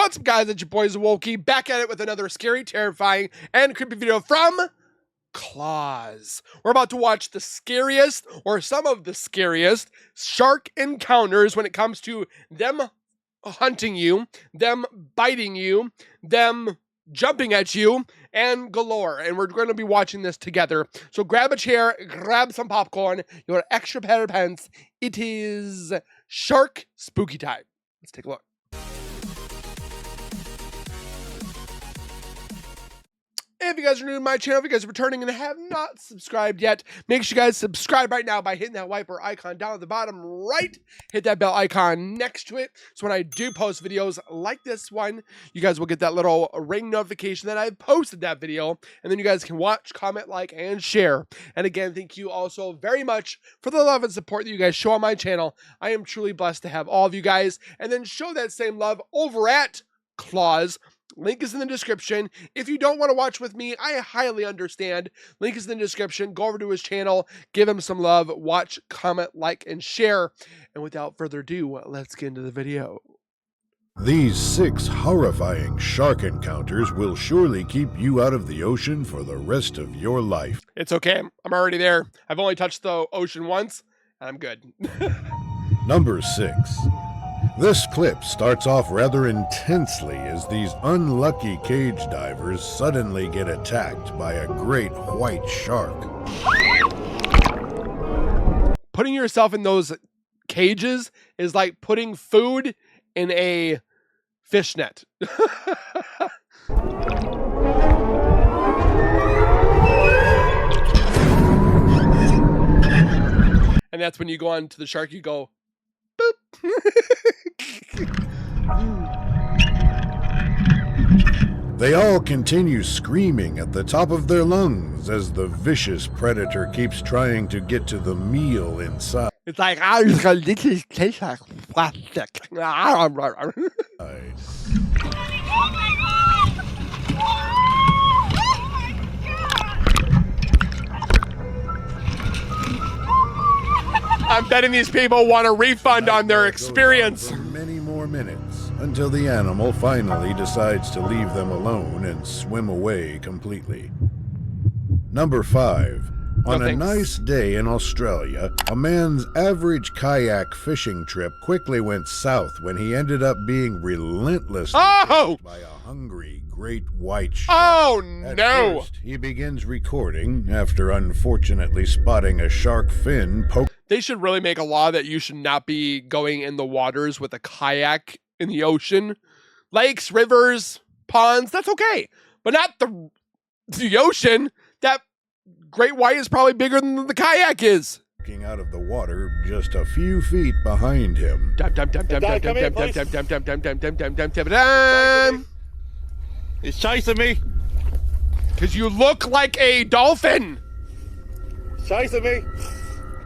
What's up, guys? It's your boys Wokey, back at it with another scary, terrifying, and creepy video from Claws. We're about to watch the scariest, or some of the scariest, shark encounters when it comes to them hunting you, them biting you, them jumping at you, and galore. And we're going to be watching this together. So grab a chair, grab some popcorn, your extra pair of pants. It is shark spooky time. Let's take a look. If you guys are new to my channel, if you guys are returning and have not subscribed yet, make sure you guys subscribe right now by hitting that wiper icon down at the bottom right. Hit that bell icon next to it. So when I do post videos like this one, you guys will get that little ring notification that I've posted that video. And then you guys can watch, comment, like, and share. And again, thank you also very much for the love and support that you guys show on my channel. I am truly blessed to have all of you guys. And then show that same love over at Claws. Link is in the description. If you don't want to watch with me, I highly understand. Link is in the description. Go over to his channel, give him some love, watch, comment, like, and share. And without further ado, let's get into the video. These 6 horrifying shark encounters will surely keep you out of the ocean for the rest of your life. It's okay. I'm already there. I've only touched the ocean once, and I'm good. Number 6. This clip starts off rather intensely as these unlucky cage divers suddenly get attacked by a great white shark. Putting yourself in those cages is like putting food in a fish net. And that's when you go on to the shark, you go, boop. They all continue screaming at the top of their lungs as the vicious predator keeps trying to get to the meal inside. It's like, this is taste like plastic. I'm betting these people want a refund on their experience. For many more minutes until the animal finally decides to leave them alone and swim away completely. Number 5. On a nice day in Australia, a man's average kayak fishing trip quickly went south when he ended up being relentlessly chased by a hungry great white shark. Oh At no! first, he begins recording after unfortunately spotting a shark fin poke. They should really make a law that you should not be going in the waters with a kayak in the ocean. Lakes, rivers, ponds, that's okay. But not the ocean. That great white is probably bigger than the kayak is. Out of the water just a few feet behind him. He's chasing me. Because you look like a dolphin. Chasing me.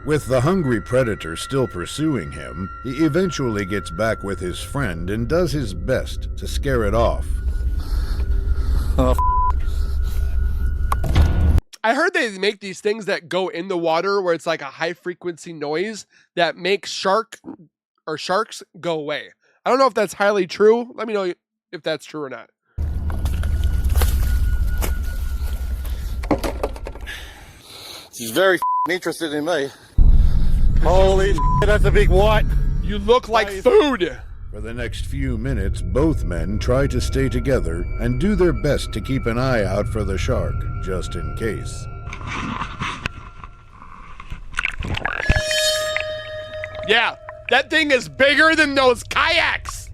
With the hungry predator still pursuing him, he eventually gets back with his friend and does his best to scare it off. Oh, I heard they make these things that go in the water where it's like a high frequency noise that makes sharks go away. I don't know if that's highly true. Let me know if that's true or not. She's very interested in me. Holy that's a big white. You look like food. For the next few minutes, both men try to stay together and do their best to keep an eye out for the shark, just in case. Yeah, that thing is bigger than those kayaks.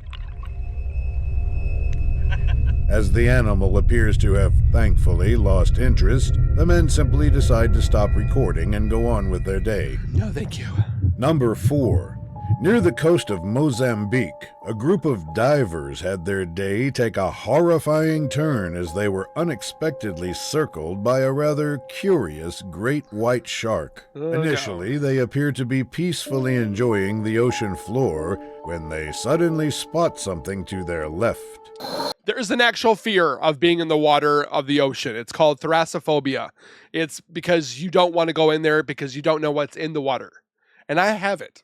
As the animal appears to have thankfully lost interest, the men simply decide to stop recording and go on with their day. No, thank you. Number 4. Near the coast of Mozambique, a group of divers had their day take a horrifying turn as they were unexpectedly circled by a rather curious great white shark. Initially, they appear to be peacefully enjoying the ocean floor when they suddenly spot something to their left. There's an actual fear of being in the water of the ocean. It's called thalassophobia. It's because you don't want to go in there because you don't know what's in the water. And I have it.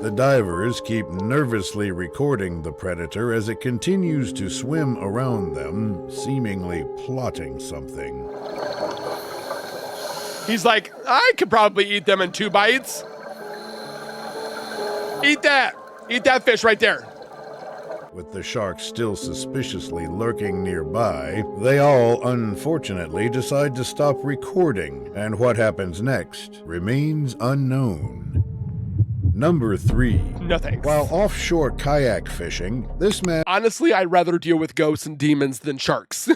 The divers keep nervously recording the predator as it continues to swim around them, seemingly plotting something. He's like, I could probably eat them in 2 bites. Eat that. Eat that fish right there. With the shark still suspiciously lurking nearby, they all unfortunately decide to stop recording, and what happens next remains unknown. Number 3. No thanks. While offshore kayak fishing, this man Honestly, I'd rather deal with ghosts and demons than sharks.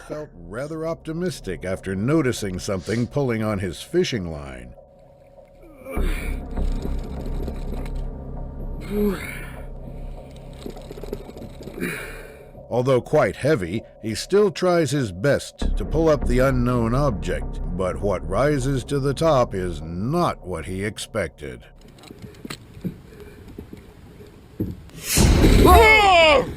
felt rather optimistic after noticing something pulling on his fishing line. Although quite heavy, he still tries his best to pull up the unknown object, but what rises to the top is not what he expected. Oh!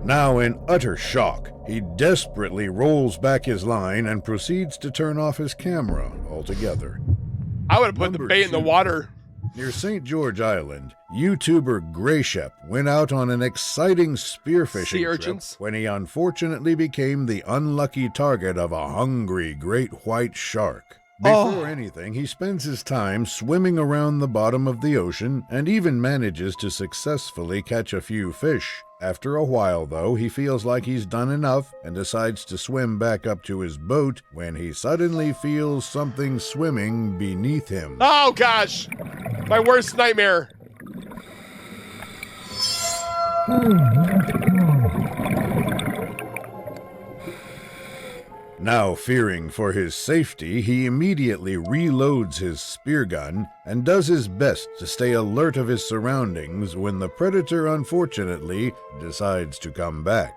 Now in utter shock, he desperately rolls back his line and proceeds to turn off his camera altogether. I would have put the Number bait in the 2. water. Near St. George Island, YouTuber Grayshep went out on an exciting spearfishing Sea trip urchins. when he unfortunately became the unlucky target of a hungry great white shark. Before anything, he spends his time swimming around the bottom of the ocean and even manages to successfully catch a few fish. After a while, though, he feels like he's done enough and decides to swim back up to his boat when he suddenly feels something swimming beneath him. Oh gosh, my worst nightmare. Now, fearing for his safety, he immediately reloads his spear gun and does his best to stay alert of his surroundings when the predator unfortunately decides to come back.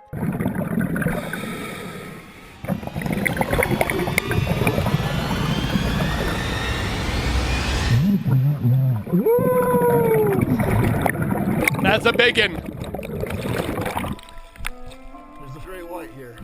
That's a biggin. There's a great white here.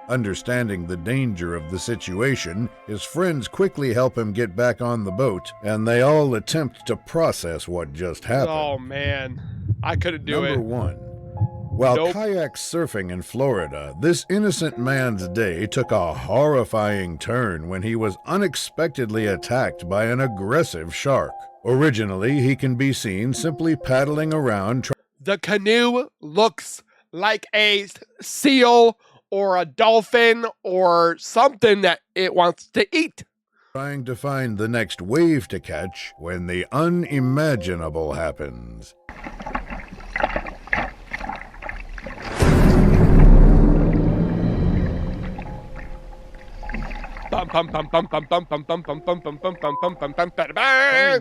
Understanding the danger of the situation, his friends quickly help him get back on the boat, and they all attempt to process what just happened. Oh man, I couldn't do Number it. 1. While Nope. kayak surfing in Florida, this innocent man's day took a horrifying turn when he was unexpectedly attacked by an aggressive shark. Originally, he can be seen simply paddling around The canoe looks like a seal or a dolphin or something that it wants to eat. trying to find the next wave to catch when the unimaginable happens. Trying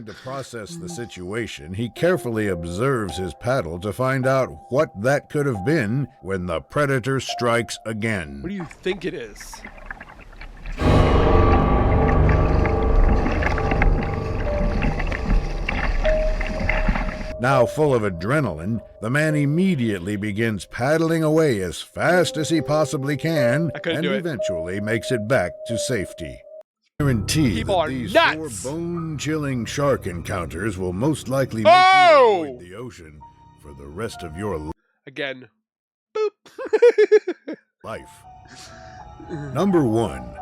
to process the situation, he carefully observes his paddle to find out what that could have been when the predator strikes again. What do you think it is? Now full of adrenaline, the man immediately begins paddling away as fast as he possibly can I couldn't and do it. eventually makes it back to safety. Guarantee People that are these nuts. 4 bone-chilling shark encounters will most likely make Oh! you avoid the ocean for the rest of your Again. Boop. life. Number 1.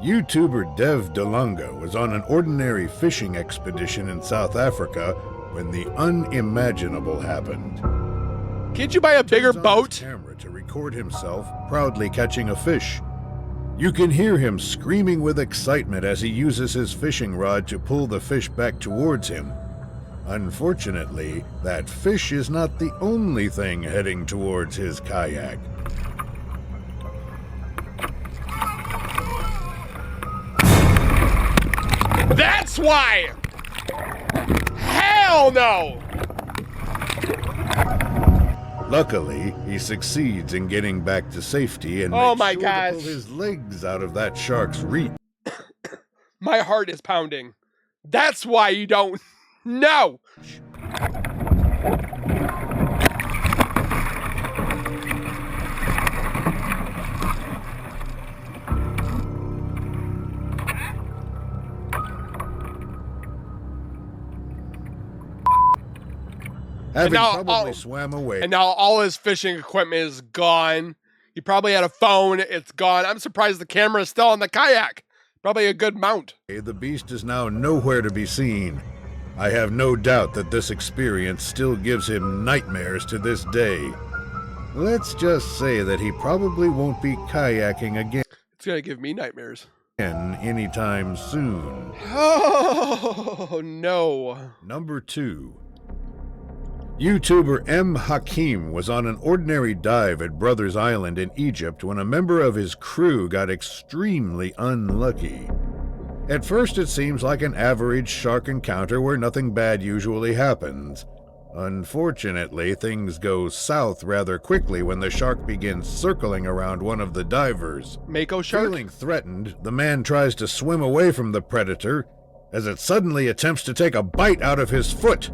YouTuber Dev DeLunga was on an ordinary fishing expedition in South Africa when the unimaginable happened. Can't you buy a bigger Turns on his boat? camera to record himself proudly catching a fish. You can hear him screaming with excitement as he uses his fishing rod to pull the fish back towards him. Unfortunately, that fish is not the only thing heading towards his kayak. That's why! Hell no! Luckily, he succeeds in getting back to safety and Oh makes my sure gosh. to pull his legs out of that shark's reach. My heart is pounding. That's why you don't. No! having now probably swam away. And now all his fishing equipment is gone. He probably had a phone. It's gone. I'm surprised the camera is still on the kayak. Probably a good mount. The beast is now nowhere to be seen. I have no doubt that this experience still gives him nightmares to this day. Let's just say that he probably won't be kayaking again It's going to give me nightmares. anytime soon. Oh, no. Number 2. YouTuber M. Hakim was on an ordinary dive at Brothers Island in Egypt when a member of his crew got extremely unlucky. At first it seems like an average shark encounter where nothing bad usually happens. Unfortunately, things go south rather quickly when the shark begins circling around one of the divers. Mako shark? Feeling threatened, the man tries to swim away from the predator as it suddenly attempts to take a bite out of his foot.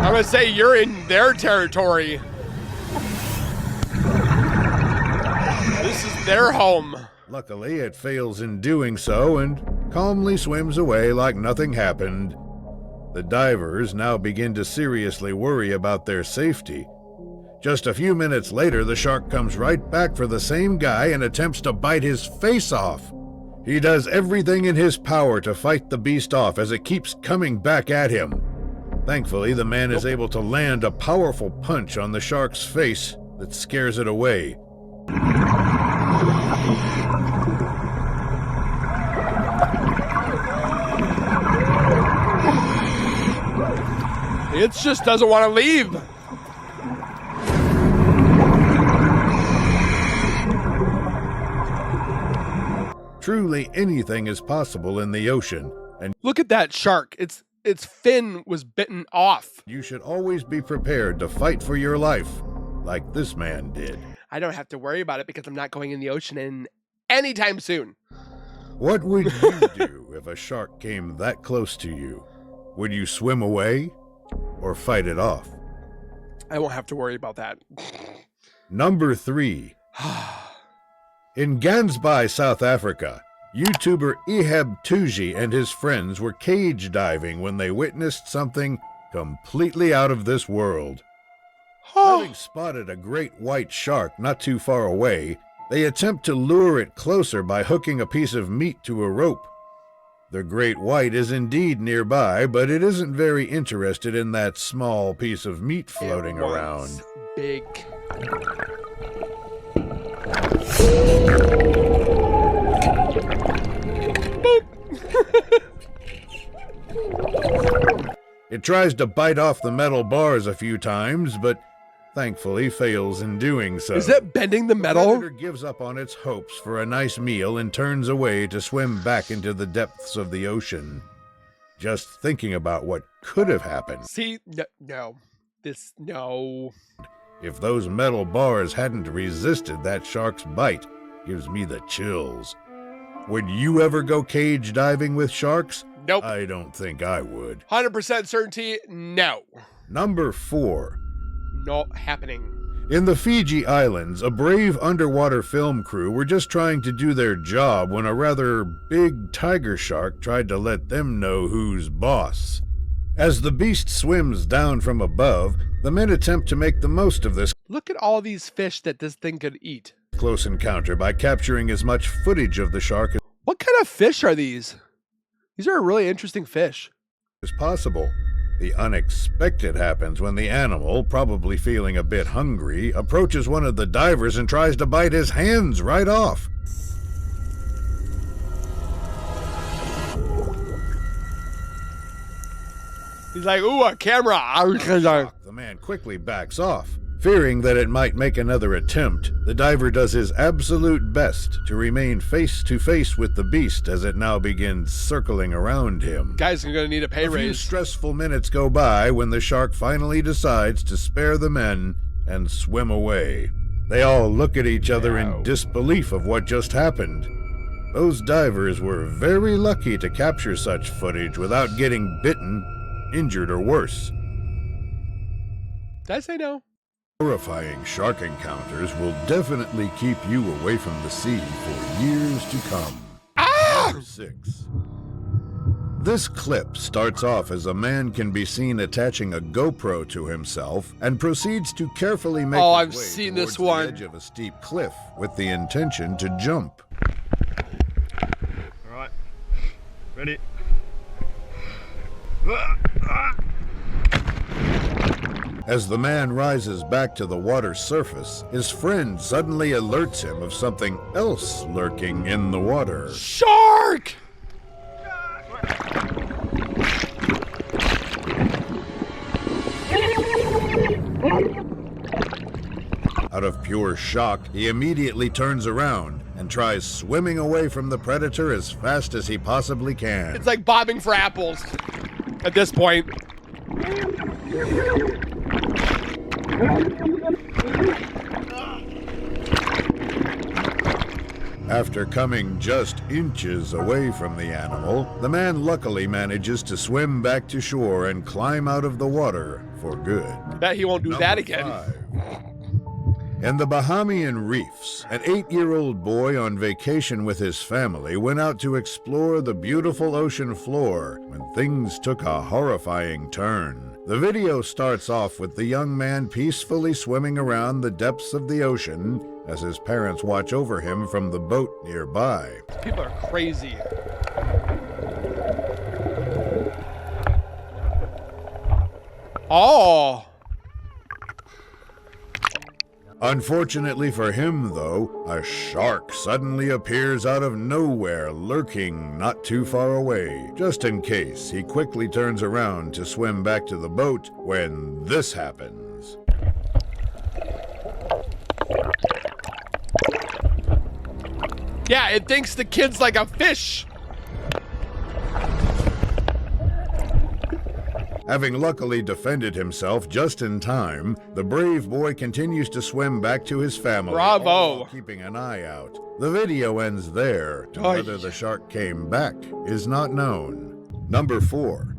I'm going to say you're in their territory. This is their home. Luckily, it fails in doing so and calmly swims away like nothing happened. The divers now begin to seriously worry about their safety. Just a few minutes later, the shark comes right back for the same guy and attempts to bite his face off. He does everything in his power to fight the beast off as it keeps coming back at him. Thankfully, the man is able to land a powerful punch on the shark's face that scares it away. It just doesn't want to leave. Truly, anything is possible in the ocean, and Look at that shark. Its fin was bitten off. you should always be prepared to fight for your life, like this man did. I don't have to worry about it because I'm not going in the ocean anytime soon. What would you do if a shark came that close to you? Would you swim away or fight it off? I won't have to worry about that. Number 3. In Gansby, South Africa, YouTuber Ehab Tuji and his friends were cage diving when they witnessed something completely out of this world. Having spotted a great white shark not too far away, they attempt to lure it closer by hooking a piece of meat to a rope. The great white is indeed nearby, but it isn't very interested in that small piece of meat floating It was around. Big. It tries to bite off the metal bars a few times, but thankfully fails in doing so. Is that bending the The metal? predator gives up on its hopes for a nice meal and turns away to swim back into the depths of the ocean. Just thinking about what could have happened See, no. No. if those metal bars hadn't resisted that shark's bite gives me the chills. Would you ever go cage diving with sharks? Nope. I don't think I would. 100% certainty, no. Number 4. Not happening. In the Fiji Islands, a brave underwater film crew were just trying to do their job when a rather big tiger shark tried to let them know who's boss. As the beast swims down from above, the men attempt to make the most of this Look at all these fish that this thing could eat. close encounter by capturing as much footage of the shark What kind of fish are these? These are really interesting fish. as possible. The unexpected happens when the animal, probably feeling a bit hungry, approaches one of the divers and tries to bite his hands right off. He's like, ooh, a camera. Shocked, the man quickly backs off. Fearing that it might make another attempt, the diver does his absolute best to remain face to face with the beast as it now begins circling around him. Guys are going to need a pay A few raise. stressful minutes go by when the shark finally decides to spare the men and swim away. They all look at each other in disbelief of what just happened. Those divers were very lucky to capture such footage without getting bitten, injured, or worse. Did I say no? Horrifying shark encounters will definitely keep you away from the sea for years to come. Number 6. This clip starts off as a man can be seen attaching a GoPro to himself and proceeds to carefully make his I've way seen towards this one. the edge of a steep cliff with the intention to jump. All right, ready. As the man rises back to the water's surface, his friend suddenly alerts him of something else lurking in the water. Shark! Out of pure shock, he immediately turns around and tries swimming away from the predator as fast as he possibly can. It's like bobbing for apples at this point. After coming just inches away from the animal, the man luckily manages to swim back to shore and climb out of the water for good. Bet he won't do that Number again. 5. In the Bahamian Reefs, an 8-year-old boy on vacation with his family went out to explore the beautiful ocean floor when things took a horrifying turn. The video starts off with the young man peacefully swimming around the depths of the ocean as his parents watch over him from the boat nearby. People are crazy. Oh. Unfortunately for him, though, a shark suddenly appears out of nowhere, lurking not too far away. Just in case, he quickly turns around to swim back to the boat when this happens. Yeah, it thinks the kid's like a fish. Having luckily defended himself just in time, the brave boy continues to swim back to his family, Bravo. all while keeping an eye out. The video ends there. Oh, Whether the shark came back is not known. Number 4.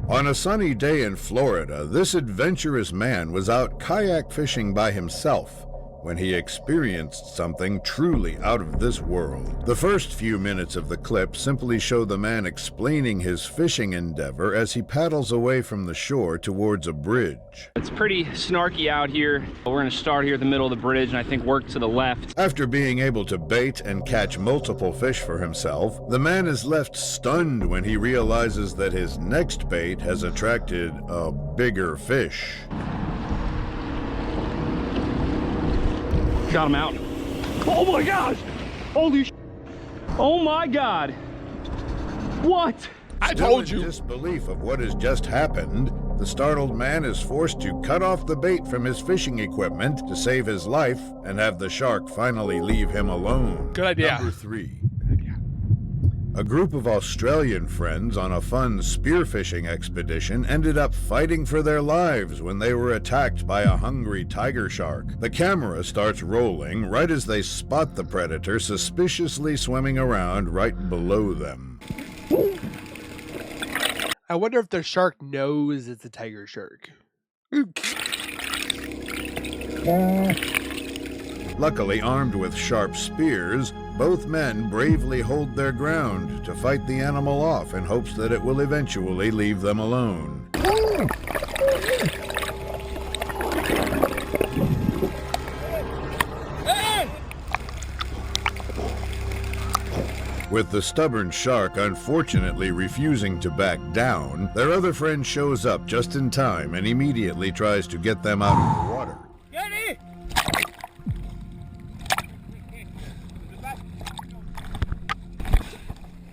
On a sunny day in Florida, this adventurous man was out kayak fishing by himself when he experienced something truly out of this world. The first few minutes of the clip simply show the man explaining his fishing endeavor as he paddles away from the shore towards a bridge. It's pretty snarky out here. We're gonna start here at the middle of the bridge and I think work to the left. After being able to bait and catch multiple fish for himself, the man is left stunned when he realizes that his next bait has attracted a bigger fish. Got him out. Oh my gosh! Holy sh! Oh my God! What? I Still told in you. disbelief of what has just happened, the startled man is forced to cut off the bait from his fishing equipment to save his life and have the shark finally leave him alone. Good idea. Number 3. A group of Australian friends on a fun spearfishing expedition ended up fighting for their lives when they were attacked by a hungry tiger shark. The camera starts rolling right as they spot the predator suspiciously swimming around right below them. I wonder if the shark knows it's a tiger shark. Luckily armed with sharp spears, both men bravely hold their ground to fight the animal off in hopes that it will eventually leave them alone. With the stubborn shark unfortunately refusing to back down, their other friend shows up just in time and immediately tries to get them out of the water.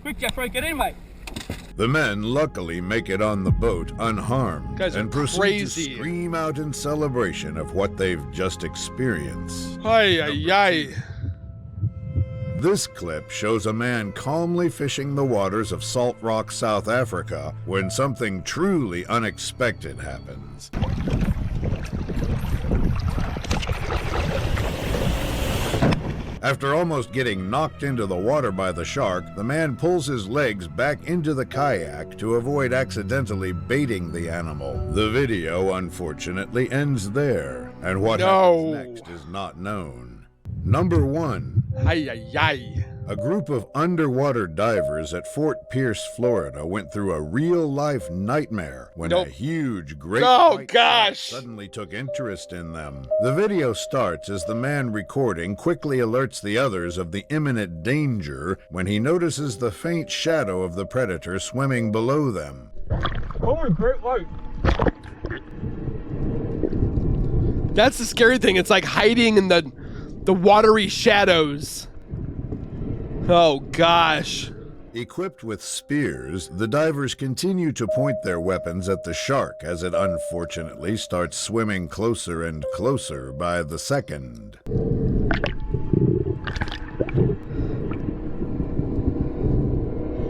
Quick, Jeffrey, get in, mate. The men luckily make it on the boat unharmed Guys are and proceed crazy. to scream out in celebration of what they've just experienced. Ay, ay, ay. This clip shows a man calmly fishing the waters of Salt Rock, South Africa, when something truly unexpected happens. After almost getting knocked into the water by the shark, the man pulls his legs back into the kayak to avoid accidentally baiting the animal. The video, unfortunately, ends there, and what happens next is not known. Number 1. Ay, ay, ay. A group of underwater divers at Fort Pierce, Florida went through a real-life nightmare when a huge great white shark suddenly took interest in them. The video starts as the man recording quickly alerts the others of the imminent danger when he notices the faint shadow of the predator swimming below them. Oh, great white. That's the scary thing. It's like hiding in the watery shadows. Oh, gosh. Equipped with spears, the divers continue to point their weapons at the shark as it unfortunately starts swimming closer and closer by the second.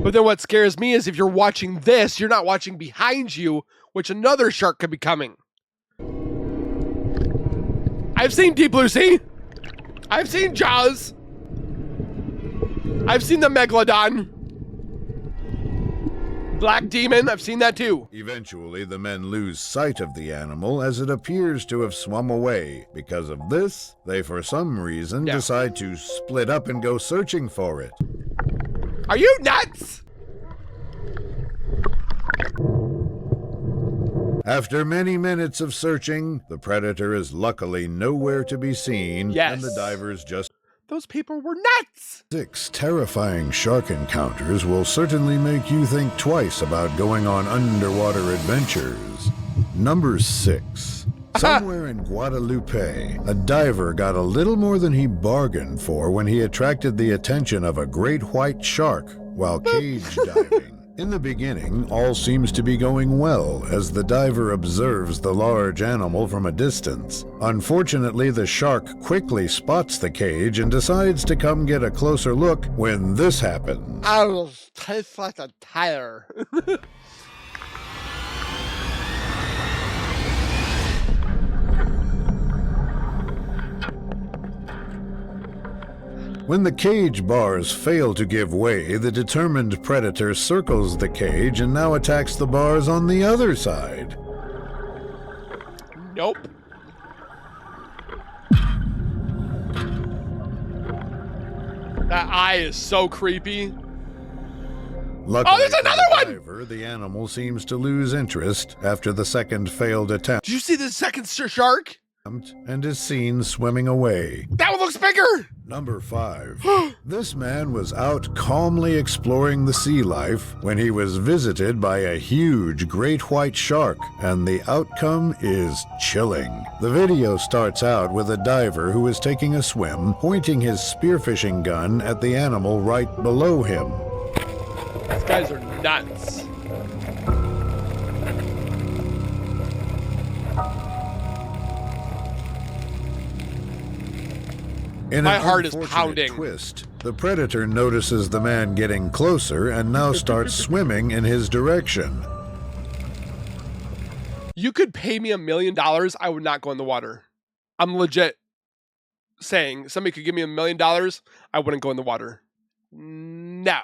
But then what scares me is if you're watching this, you're not watching behind you, which another shark could be coming. I've seen Deep Blue Sea. I've seen Jaws. I've seen the Megalodon. Black Demon, I've seen that too. Eventually, the men lose sight of the animal as it appears to have swum away. Because of this, they for some reason decide to split up and go searching for it. Are you nuts? After many minutes of searching, the predator is luckily nowhere to be seen, and the divers just... Those people were nuts! 6 terrifying shark encounters will certainly make you think twice about going on underwater adventures. Number 6. Somewhere in Guadalupe, a diver got a little more than he bargained for when he attracted the attention of a great white shark while cage diving. In the beginning, all seems to be going well as the diver observes the large animal from a distance. Unfortunately, the shark quickly spots the cage and decides to come get a closer look when this happens. I'll taste like a tire. When the cage bars fail to give way, the determined predator circles the cage and now attacks the bars on the other side. Nope. That eye is so creepy. Luckily, there's another one! Diver, the animal seems to lose interest after the second failed attempt. Did you see the second shark? And is seen swimming away. That one looks bigger! Number 5. This man was out calmly exploring the sea life when he was visited by a huge great white shark, and the outcome is chilling. The video starts out with a diver who is taking a swim, pointing his spearfishing gun at the animal right below him. These guys are nuts. In My an heart is unfortunate pounding. twist, the predator notices the man getting closer and now starts swimming in his direction. You could pay me $1 million, I would not go in the water. I'm legit saying somebody could give me $1 million, I wouldn't go in the water. No.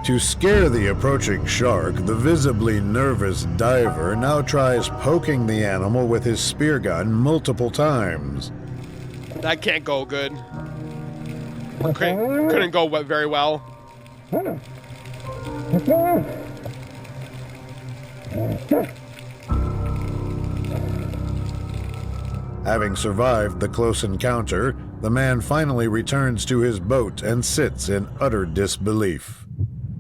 To scare the approaching shark, the visibly nervous diver now tries poking the animal with his spear gun multiple times. That can't go good. Couldn't go very well. Having survived the close encounter, the man finally returns to his boat and sits in utter disbelief.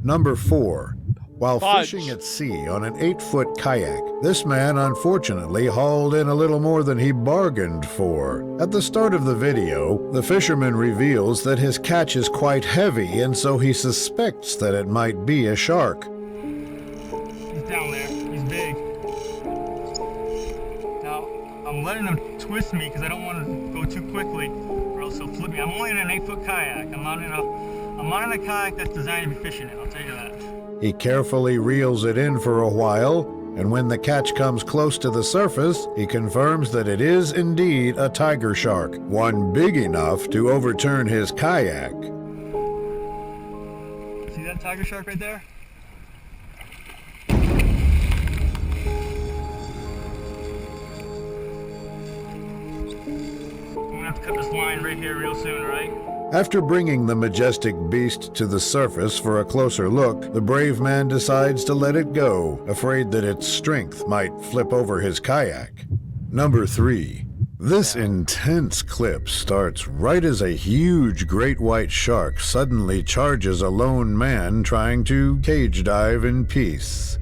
Number 4. While fishing at sea on an 8-foot kayak, this man unfortunately hauled in a little more than he bargained for. At the start of the video, the fisherman reveals that his catch is quite heavy, and so he suspects that it might be a shark. He's down there. He's big. Now, I'm letting him twist me because I don't want to go too quickly or else he'll flip me. I'm only in an 8-foot kayak. I'm not in a kayak that's designed to be fishing in, I'll tell you that. He carefully reels it in for a while, and when the catch comes close to the surface, he confirms that it is indeed a tiger shark, one big enough to overturn his kayak. See that tiger shark right there? I'm gonna have to cut this line right here real soon, right? After bringing the majestic beast to the surface for a closer look, the brave man decides to let it go, afraid that its strength might flip over his kayak. Number 3. This intense clip starts right as a huge great white shark suddenly charges a lone man trying to cage dive in peace.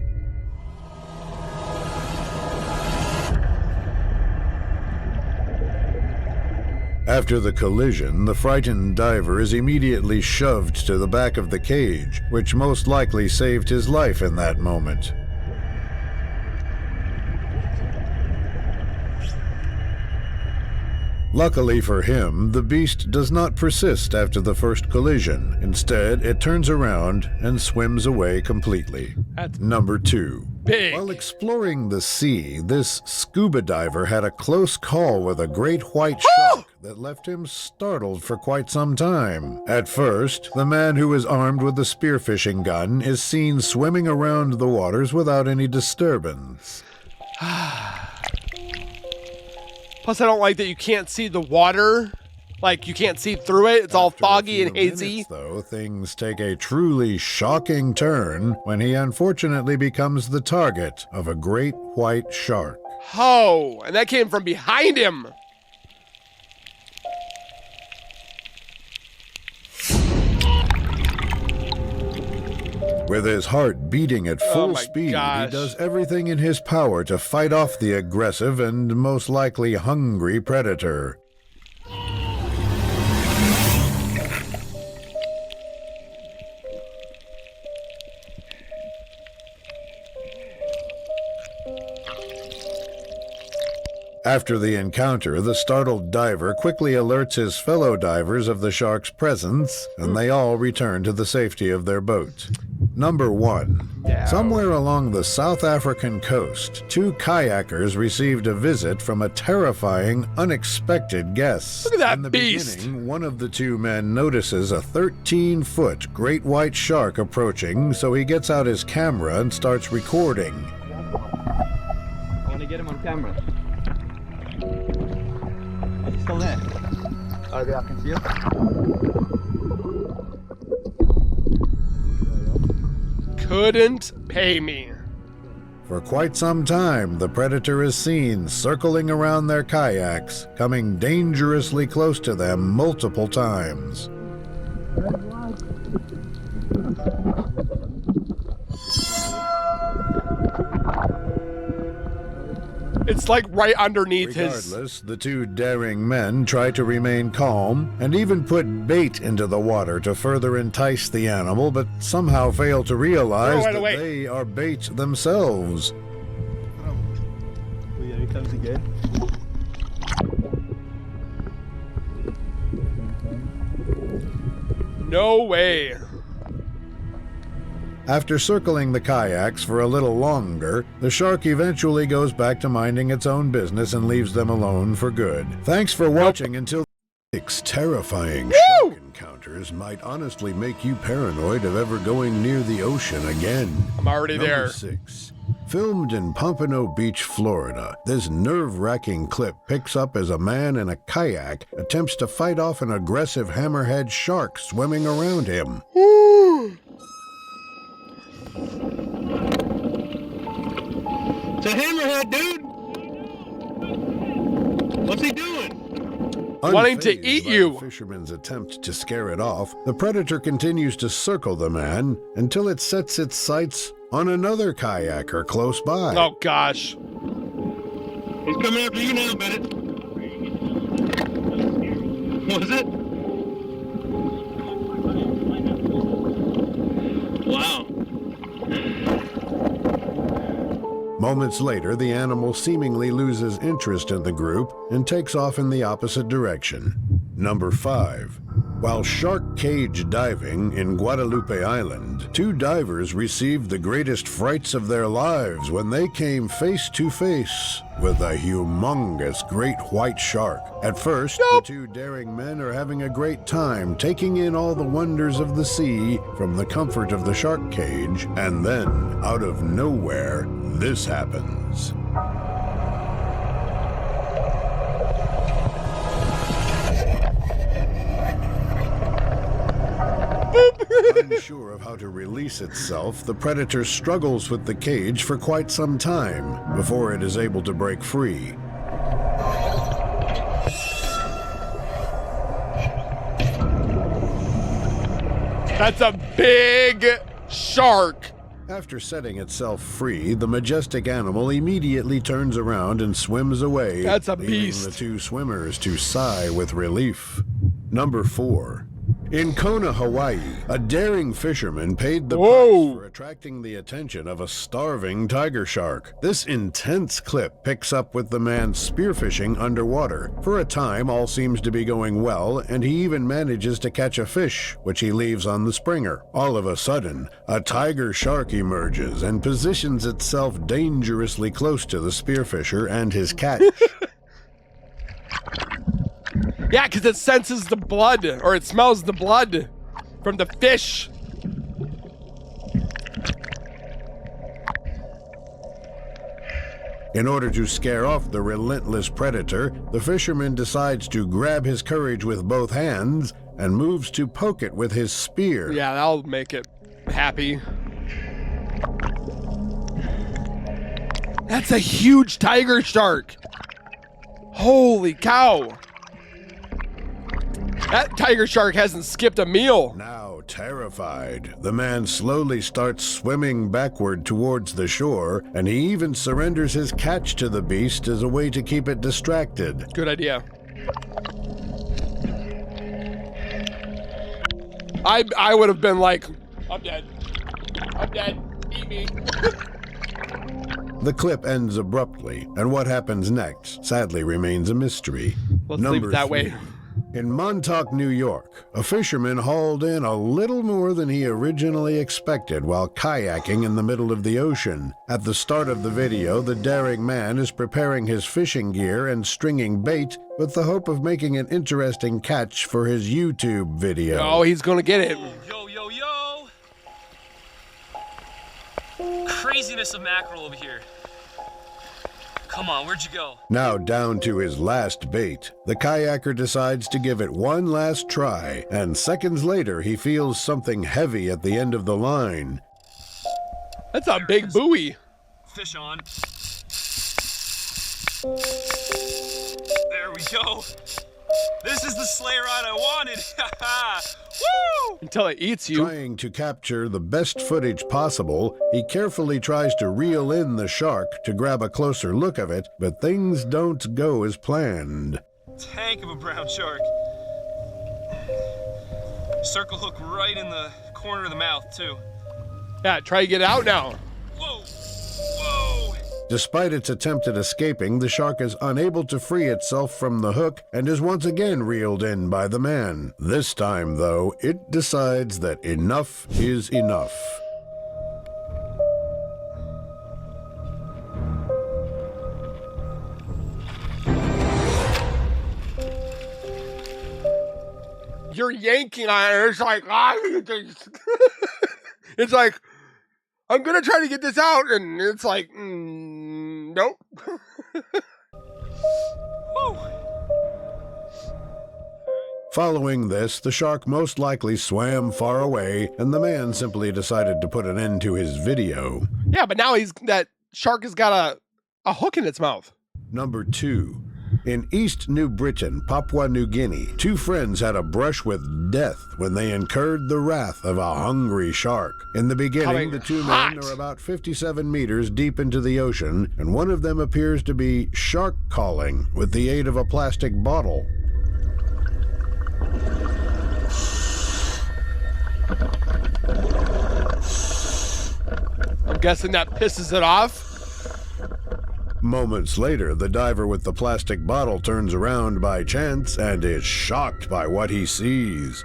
After the collision, the frightened diver is immediately shoved to the back of the cage, which most likely saved his life in that moment. Luckily for him, the beast does not persist after the first collision. Instead, it turns around and swims away completely. That's Number 2. big. While exploring the sea, this scuba diver had a close call with a great white shark that left him startled for quite some time. At first, the man who is armed with a spearfishing gun is seen swimming around the waters without any disturbance. Plus, I don't like that you can't see the water. Like, you can't see through it. It's all After a foggy few and hazy. minutes, though, things take a truly shocking turn when he unfortunately becomes the target of a great white shark. Oh, and that came from behind him. With his heart beating at Oh full my speed, gosh. he does everything in his power to fight off the aggressive and most likely hungry predator. After the encounter, the startled diver quickly alerts his fellow divers of the shark's presence, and they all return to the safety of their boat. Number 1. Somewhere along the South African coast, 2 kayakers received a visit from a terrifying, unexpected guest. Look at that In the beast. beginning, one of the 2 men notices a 13-foot great white shark approaching, so he gets out his camera and starts recording. I want to get him on camera. He's still there. Oh, yeah, I can see him. Couldn't pay me. For quite some time, the predator is seen circling around their kayaks, coming dangerously close to them multiple times. It's like right underneath his. Regardless, the 2 daring men try to remain calm and even put bait into the water to further entice the animal, but somehow fail to realize Throw it that away. they are bait themselves. Oh, yeah, he comes again. No way. After circling the kayaks for a little longer, the shark eventually goes back to minding its own business and leaves them alone for good. Thanks for watching until 6 terrifying shark encounters might honestly make you paranoid of ever going near the ocean again. I'm already Number there. 6. Filmed in Pompano Beach, Florida, this nerve-wracking clip picks up as a man in a kayak attempts to fight off an aggressive hammerhead shark swimming around him. It's a hammerhead, dude! What's he doing? Wanting to Unfazed eat by you. the fisherman's attempt to scare it off, the predator continues to circle the man until it sets its sights on another kayaker close by. Oh gosh. He's coming after you now, Bennett. What is it? Wow. Moments later, the animal seemingly loses interest in the group and takes off in the opposite direction. Number 5. While shark cage diving in Guadalupe Island, 2 divers received the greatest frights of their lives when they came face to face with a humongous great white shark. At first, the 2 daring men are having a great time taking in all the wonders of the sea from the comfort of the shark cage, and then, out of nowhere, this happens. Unsure of how to release itself, the predator struggles with the cage for quite some time before it is able to break free. That's a big shark. After setting itself free, the majestic animal immediately turns around and swims away. That's a leaving beast. the 2 swimmers to sigh with relief. Number 4. In Kona, Hawaii, a daring fisherman paid the price for attracting the attention of a starving tiger shark. This intense clip picks up with the man spearfishing underwater. For a time, all seems to be going well, and he even manages to catch a fish, which he leaves on the springer. All of a sudden, a tiger shark emerges and positions itself dangerously close to the spearfisher and his catch. Yeah, because it senses the blood, or it smells the blood from the fish. In order to scare off the relentless predator, the fisherman decides to grab his courage with both hands and moves to poke it with his spear. Yeah, that'll make it happy. That's a huge tiger shark. Holy cow. That tiger shark hasn't skipped a meal. Now terrified, the man slowly starts swimming backward towards the shore, and he even surrenders his catch to the beast as a way to keep it distracted. Good idea. I would have been like, I'm dead. I'm dead. Eat me. The clip ends abruptly, and what happens next sadly remains a mystery. Let's leave it that way. In Montauk, New York, a fisherman hauled in a little more than he originally expected while kayaking in the middle of the ocean. At the start of the video, the daring man is preparing his fishing gear and stringing bait with the hope of making an interesting catch for his YouTube video. Oh, he's gonna get it. Yo, yo, yo! Craziness of mackerel over here. Come on, where'd you go? Now down to his last bait, the kayaker decides to give it one last try, and seconds later he feels something heavy at the end of the line. That's a big buoy. Fish on. There we go. This is the sleigh ride I wanted. Woo! Until it eats you. Trying to capture the best footage possible, he carefully tries to reel in the shark to grab a closer look of it, but things don't go as planned. Tank of a brown shark. Circle hook right in the corner of the mouth, too. Yeah, try to get it out now. Whoa! Whoa! Despite its attempt at escaping, the shark is unable to free itself from the hook and is once again reeled in by the man. This time, though, it decides that enough is enough. You're yanking on it. It's like, it's like, I'm gonna try to get this out, and it's like, nope. Woo! Following this, the shark most likely swam far away, and the man simply decided to put an end to his video. Yeah, but now that shark has got a hook in its mouth. Number 2. In East New Britain, Papua New Guinea, 2 friends had a brush with death when they incurred the wrath of a hungry shark. In the beginning, the 2 men are about 57 meters deep into the ocean, and one of them appears to be shark calling with the aid of a plastic bottle. I'm guessing that pisses it off. Moments later, the diver with the plastic bottle turns around by chance and is shocked by what he sees.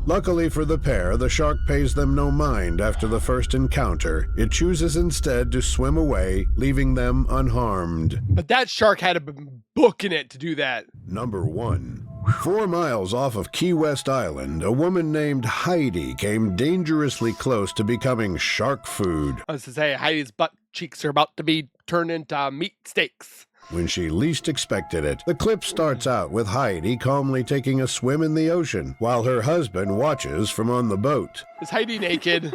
Luckily for the pair, the shark pays them no mind after the first encounter. It chooses instead to swim away, leaving them unharmed. But that shark had to be booking it to do that. Number 1. 4 miles off of Key West Island, a woman named Heidi came dangerously close to becoming shark food. I was to say, Heidi's butt cheeks are about to be turned into meat steaks. When she least expected it. The clip starts out with Heidi calmly taking a swim in the ocean, while her husband watches from on the boat. Is Heidi naked?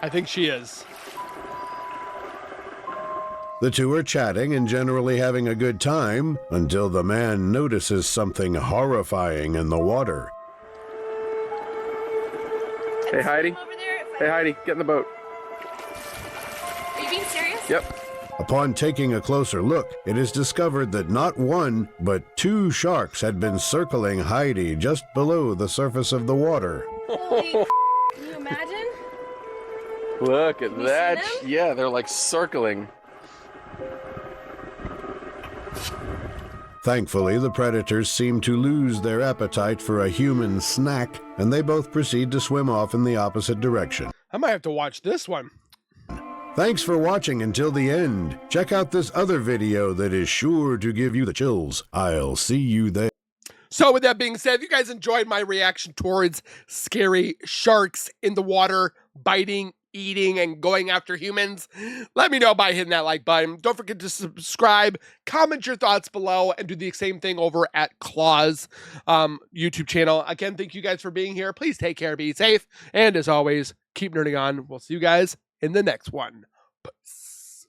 I think she is. The two are chatting and generally having a good time until the man notices something horrifying in the water. Hey Heidi. Hey Heidi, get in the boat. Are you being serious? Yep. Upon taking a closer look, it is discovered that not one, but 2 sharks had been circling Heidi just below the surface of the water. Holy can you imagine? Look at you that. see them? Yeah, they're like circling. Thankfully, the predators seem to lose their appetite for a human snack, and they both proceed to swim off in the opposite direction. I might have to watch this one. Thanks for watching until the end. Check out this other video that is sure to give you the chills. I'll see you there. So with that being said, if you guys enjoyed my reaction towards scary sharks in the water, biting, eating, and going after humans, let me know by hitting that like button. Don't forget to subscribe, comment your thoughts below, and do the same thing over at Claw's YouTube channel. Again, thank you guys for being here. Please take care, be safe, and as always, keep nerding on. We'll see you guys in the next one. Peace.